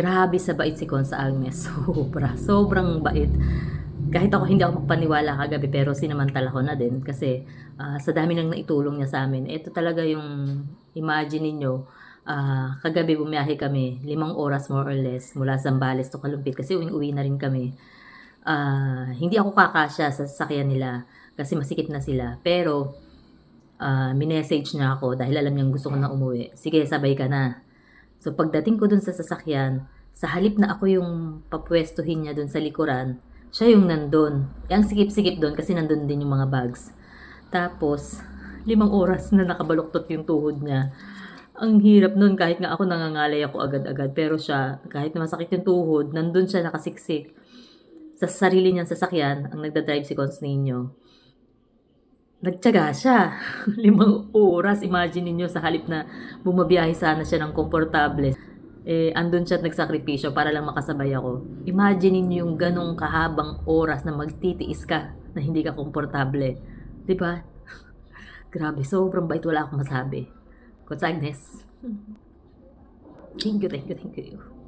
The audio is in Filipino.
Grabe sa bait si Consa Agnes. Sobrang bait. Kahit ako hindi ako magpaniwala kagabi pero sinamantala ko na din kasi sa dami nang naitulong niya sa amin. Ito talaga yung imagine niyo kagabi bumiyahe kami 5 oras more or less mula Zambales to Kalumpit kasi uwi na rin kami. Hindi ako kakasya sa sasakyan nila kasi masikip na sila. Pero minessage niya ako dahil alam niyang gusto ko na umuwi. Sige, sabay ka na. So pagdating ko dun sa sasakyan, sa halip na ako yung papwestuhin niya dun sa likuran, siya yung nandun. Ang sikip-sikip dun kasi nandun din yung mga bags. Tapos, 5 oras na nakabaluktot yung tuhod niya. Ang hirap nun kahit nga ako nangangalay ako agad-agad. Pero siya, kahit na masakit yung tuhod, nandun siya nakasiksik. Sa sarili niyang sasakyan, ang nagdadrive si Cons Nino. Nagtiyaga siya. 5 oras. Imagine niyo sa halip na bumabiyahe sana siya ng komportable. Andun siya at nagsakripisyo para lang makasabay ako. Imagine niyo yung ganong kahabang oras na magtitiis ka na hindi ka komportable. Diba? Grabe, sobrang bait. Wala akong masabi. Coach Agnes. Thank you, thank you, thank you.